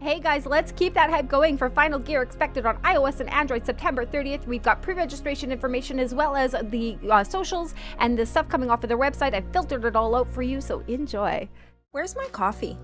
Hey guys, let's keep that hype going for Final Gear, expected on iOS and Android September 30th. We've got pre-registration information as well as the socials and the stuff coming off of their website. I've filtered it all out for you, so enjoy. Where's my coffee?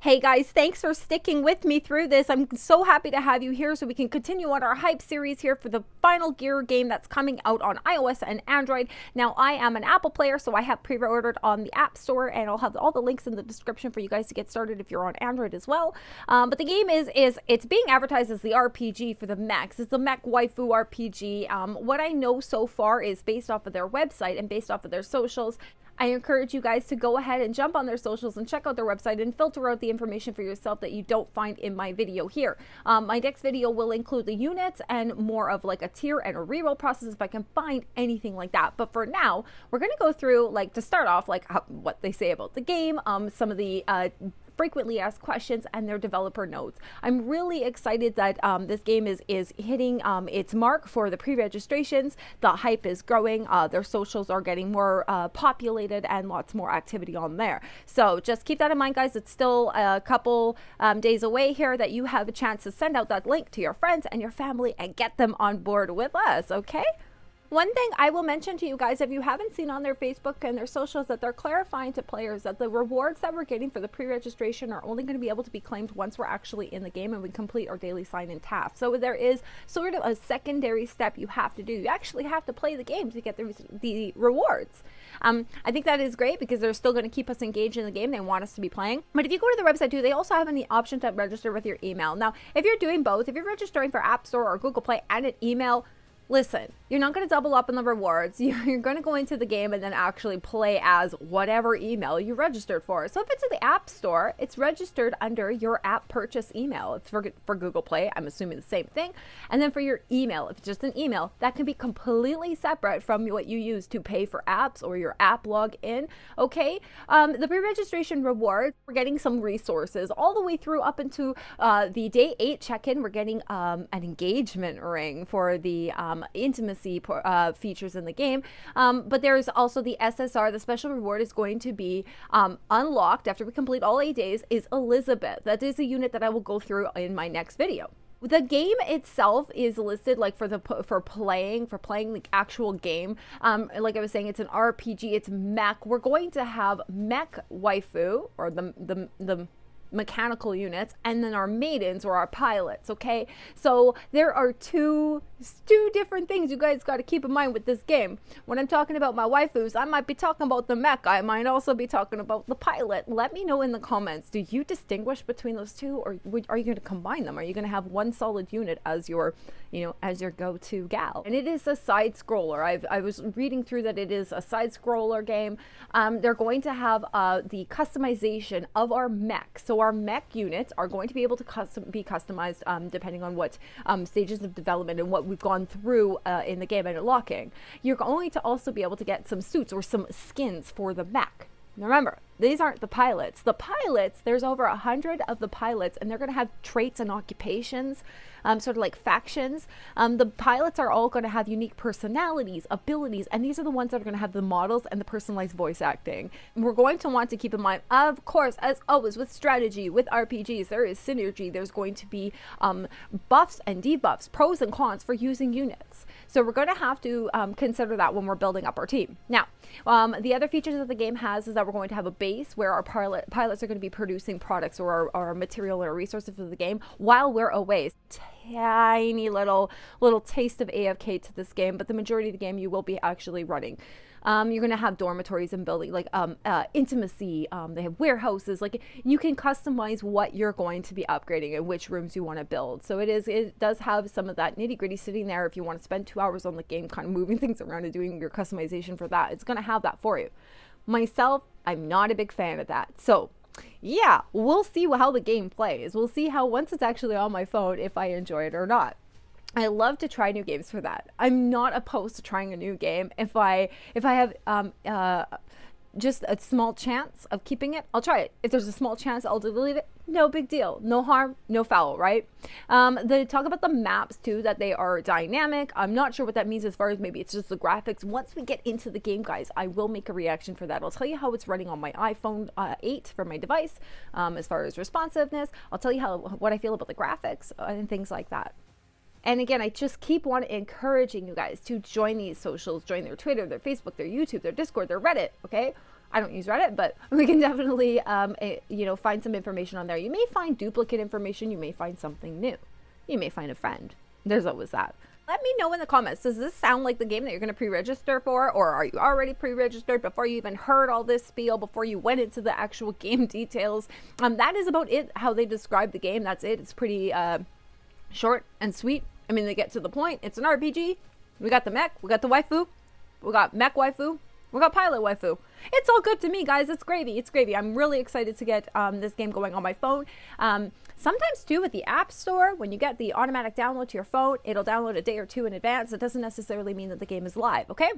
Hey guys, thanks for sticking with me through this. I'm so happy to have you here so we can continue on our hype series here for the Final Gear game that's coming out on iOS and Android. Now, I am an Apple player, so I have pre-ordered on the App Store, and I'll have all the links in the description for you guys to get started if you're on Android as well. But the game it's being advertised as the RPG for the mechs. It's the mech waifu RPG. What I know so far is based off of their website and based off of their socials. I encourage you guys to go ahead and jump on their socials and check out their website and filter out the information for yourself that you don't find in my video here. My next video will include the units and more of like a tier and a reroll process if I can find anything like that. But for now, we're going to go through, like, to start off, like what they say about the game, some of the frequently asked questions, and their developer notes. I'm really excited that this game is hitting its mark for the pre-registrations. The hype is growing. Their socials are getting more populated and lots more activity on there. So just keep that in mind, guys. It's still a couple days away here that you have a chance to send out that link to your friends and your family and get them on board with us, okay? One thing I will mention to you guys, if you haven't seen on their Facebook and their socials, that they're clarifying to players that the rewards that we're getting for the pre-registration are only going to be able to be claimed once we're actually in the game and we complete our daily sign-in task. So there is sort of a secondary step you have to do. You actually have to play the game to get the rewards. I think that is great because they're still going to keep us engaged in the game. They want us to be playing. But if you go to the website too, they also have the option to register with your email. Now, if you're doing both, if you're registering for App Store or Google Play and an email, listen, you're not going to double up on the rewards. You're going to go into the game and then actually play as whatever email you registered for. So if it's in the App Store, it's registered under your app purchase email. It's for Google Play, I'm assuming the same thing. And then for your email, if it's just an email, that can be completely separate from what you use to pay for apps or your app login. Okay, the pre-registration rewards, we're getting some resources all the way through up into the day 8 check-in. We're getting an engagement ring for the intimacy features in the game, but there's also the SSR. The special reward is going to be unlocked after we complete all 8 days, is Elizabeth. That is a unit that I will go through in my next video. The game itself is listed like for playing the actual game. Like I was saying, it's an RPG, it's mech. We're going to have mech waifu, or the mechanical units, and then our maidens or our pilots. Okay, so there are two different things you guys got to keep in mind with this game. When I'm talking about my waifus, I might be talking about the mech. I might also be talking about the pilot. Let me know in the comments, do you distinguish between those two, or are you going to combine them? Are you going to have one solid unit as your go-to gal? And it is a side scroller. I was reading through that it is a side scroller game. They're going to have the customization of our mech. So our mech units are going to be able to be customized depending on what stages of development and what we've gone through in the game and unlocking. You're going to also be able to get some suits or some skins for the mech. Now remember, these aren't the pilots. The pilots, there's over 100 of the pilots, and they're going to have traits and occupations, sort of like factions. The pilots are all going to have unique personalities, abilities, and these are the ones that are going to have the models and the personalized voice acting. And we're going to want to keep in mind, of course, as always with strategy, with RPGs, there is synergy. There's going to be buffs and debuffs, pros and cons for using units. So we're going to have to consider that when we're building up our team. Now, the other features that the game has is that we're going to have a base where our pilots are going to be producing products or our material or resources for the game while we're away. Tiny little taste of AFK to this game, but the majority of the game you will be actually running. You're going to have dormitories and building, like intimacy. They have warehouses. Like, you can customize what you're going to be upgrading and which rooms you want to build. So it does have some of that nitty gritty sitting there. If you want to spend 2 hours on the game kind of moving things around and doing your customization for that, it's going to have that for you. Myself, I'm not a big fan of that. So yeah, we'll see how the game plays. We'll see how, once it's actually on my phone, if I enjoy it or not. I love to try new games for that. I'm not opposed to trying a new game if I have just a small chance of keeping it, I'll try it. If there's a small chance I'll delete it, no big deal. No harm, no foul, right? They talk about the maps too, that they are dynamic. I'm not sure what that means as far as maybe it's just the graphics. Once we get into the game, guys, I will make a reaction for that. I'll tell you how it's running on my iPhone 8 for my device, as far as responsiveness. I'll tell you what I feel about the graphics and things like that. And again, I just keep encouraging you guys to join these socials, join their Twitter, their Facebook, their YouTube, their Discord, their Reddit, okay? I don't use Reddit, but we can definitely, find some information on there. You may find duplicate information. You may find something new. You may find a friend. There's always that. Let me know in the comments, does this sound like the game that you're going to pre-register for, or are you already pre-registered before you even heard all this spiel, before you went into the actual game details? That is about it, how they describe the game. That's it. It's pretty short and sweet. I mean, they get to the point. It's an RPG. We got the mech. We got the waifu. We got mech waifu. We got pilot waifu. It's all good to me, guys. It's gravy. It's gravy. I'm really excited to get this game going on my phone. Sometimes, too, with the App Store, when you get the automatic download to your phone, it'll download a day or two in advance. It doesn't necessarily mean that the game is live, okay?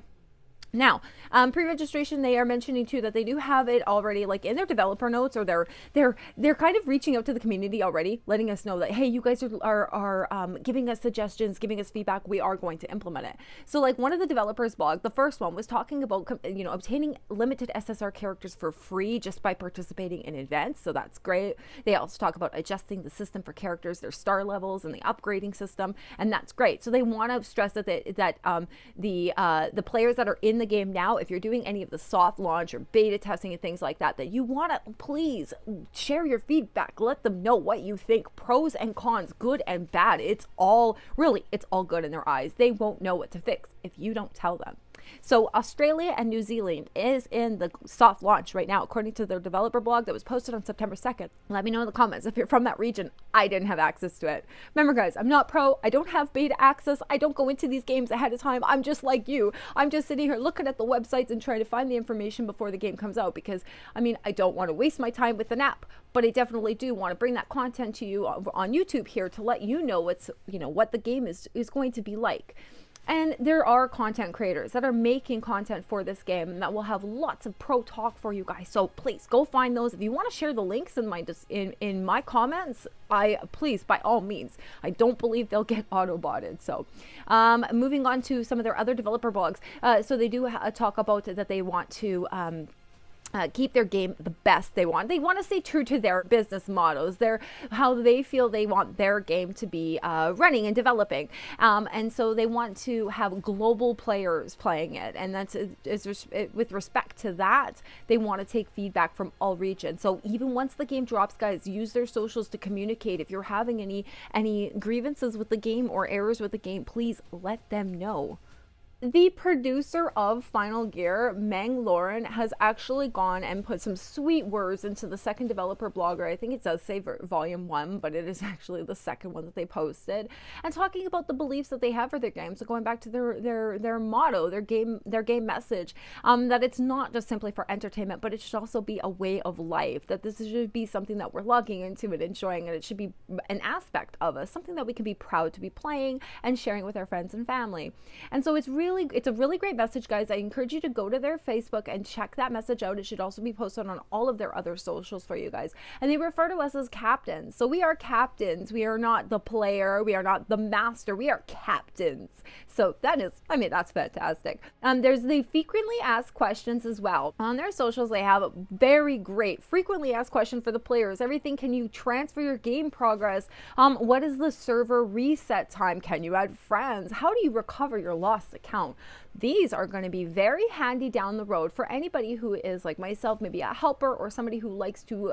Now, pre-registration, they are mentioning too that they do have it already, like in their developer notes, or they're kind of reaching out to the community already, letting us know that, hey, you guys are giving us suggestions, giving us feedback. We are going to implement it. So, like one of the developers' blog, the first one was talking about obtaining limited SSR characters for free just by participating in events. So that's great. They also talk about adjusting the system for characters, their star levels, and the upgrading system, and that's great. So they want to stress that the players that are in the game now, if you're doing any of the soft launch or beta testing and things like that, that you want to please share your feedback. Let them know what you think, pros and cons, good and bad. It's all good in their eyes. They won't know what to fix if you don't tell them. So Australia and New Zealand is in the soft launch right now, according to their developer blog that was posted on September 2nd. Let me know in the comments if you're from that region. I didn't have access to it. Remember, guys, I'm not pro. I don't have beta access. I don't go into these games ahead of time. I'm just like you. I'm just sitting here looking at the websites and trying to find the information before the game comes out, because, I mean, I don't want to waste my time with an app, but I definitely do want to bring that content to you on YouTube here to let you know what the game is going to be like. And there are content creators that are making content for this game and that will have lots of pro talk for you guys. So please go find those. If you want to share the links in my comments, please, by all means. I don't believe they'll get auto-botted. So moving on to some of their other developer blogs. So they do talk about that they want to keep their game the best they want. They want to stay true to their business models, how they feel they want their game to be running and developing. And so they want to have global players playing it. And that's with respect to that, they want to take feedback from all regions. So even once the game drops, guys, use their socials to communicate. If you're having any grievances with the game or errors with the game, please let them know. The producer of Final Gear, Meng Lauren, has actually gone and put some sweet words into the second developer blogger. I think it does say volume 1, but it is actually the second one that they posted, and talking about the beliefs that they have for their games. So going back to their motto, their game message, that it's not just simply for entertainment, but it should also be a way of life. That this should be something that we're logging into and enjoying, and it should be an aspect of us, something that we can be proud to be playing and sharing with our friends and family. And so it's a really great message, guys. I encourage you to go to their Facebook and check that message out. It should also be posted on all of their other socials for you guys. And they refer to us as captains. So we are captains. We are not the player. We are not the master. We are captains. So that's fantastic. There's the frequently asked questions as well. On their socials, they have a very great frequently asked question for the players. Everything, can you transfer your game progress? What is the server reset time? Can you add friends? How do you recover your lost account? These are going to be very handy down the road for anybody who is like myself, maybe a helper or somebody who likes to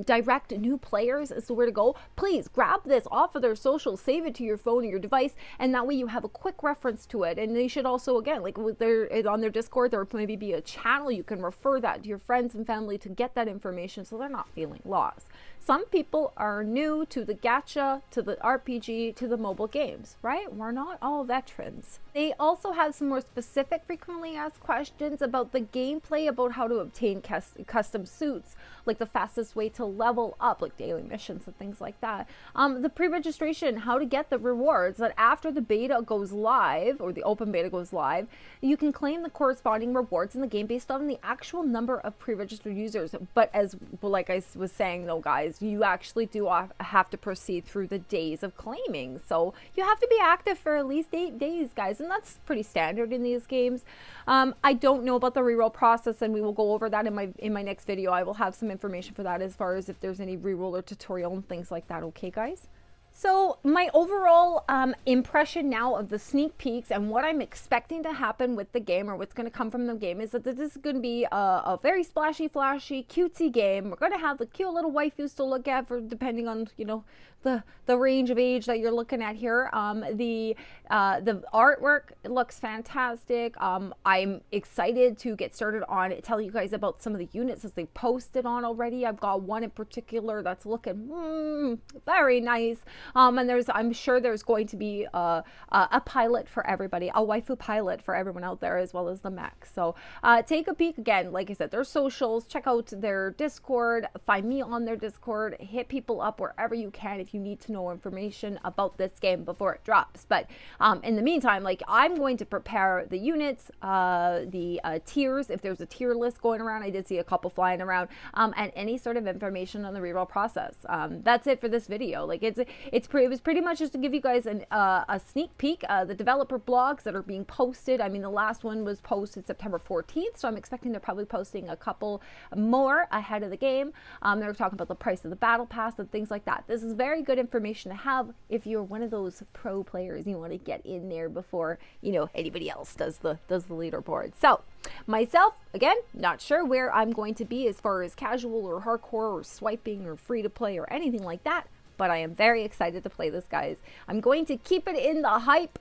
direct new players as to where to go. Please grab this off of their social, save it to your phone or your device, and that way you have a quick reference to it. And they should also, again, like on their Discord, there will maybe be a channel you can refer that to your friends and family to get that information so they're not feeling lost. Some people are new to the gacha, to the RPG, to the mobile games, right? We're not all veterans. They They also have some more specific frequently asked questions about the gameplay, about how to obtain custom suits, like the fastest way to level up, like daily missions and things like that. The pre-registration, how to get the rewards, that after the beta goes live, or the open beta goes live, you can claim the corresponding rewards in the game based on the actual number of pre-registered users. But as like I was saying though, guys, you actually do have to proceed through the days of claiming. So you have to be active for at least 8 days, guys, and that's pretty standard in these games. I don't know about the reroll process, and we will go over that in my next video. I will have some information for that as far as if there's any reroll or tutorial and things like that. Okay, guys? So my overall impression now of the sneak peeks and what I'm expecting to happen with the game, or what's going to come from the game, is that this is going to be a very splashy, flashy, cutesy game. We're going to have the cute little waifus to look at, for depending on, you know, the range of age that you're looking at here. The artwork looks fantastic. I'm excited to get started on telling you guys about some of the units as they posted on already. I've got one in particular that's looking very nice. And I'm sure there's going to be a pilot for everybody, a waifu pilot for everyone out there, as well as the mech. So take a peek. Again, like I said, their socials, check out their Discord, find me on their Discord, hit people up wherever you can if you need to know information about this game before it drops. But in the meantime, like, I'm going to prepare the units, the tiers, if there's a tier list going around. I did see a couple flying around, and any sort of information on the reroll process. That's it for this video. Like, it was pretty much just to give you guys a sneak peek. The developer blogs that are being posted, I mean, the last one was posted September 14th, so I'm expecting they're probably posting a couple more ahead of the game. They're talking about the price of the battle pass and things like that. This is very good information to have if you're one of those pro players. You want to get in there before, you know, anybody else does the leaderboard. So myself, again, not sure where I'm going to be as far as casual or hardcore or swiping or free to play or anything like that, but I am very excited to play this, guys. I'm going to keep it in the hype,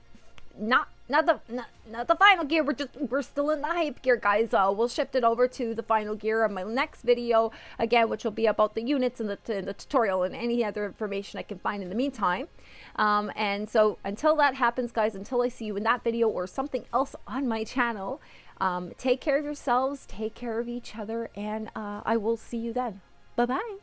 not the final gear. We're still in the hype gear, guys. We'll shift it over to the final gear on my next video, again, which will be about the units and the tutorial and any other information I can find in the meantime. And so until that happens, guys, until I see you in that video or something else on my channel, take care of yourselves, take care of each other, and I will see you then. Bye-bye.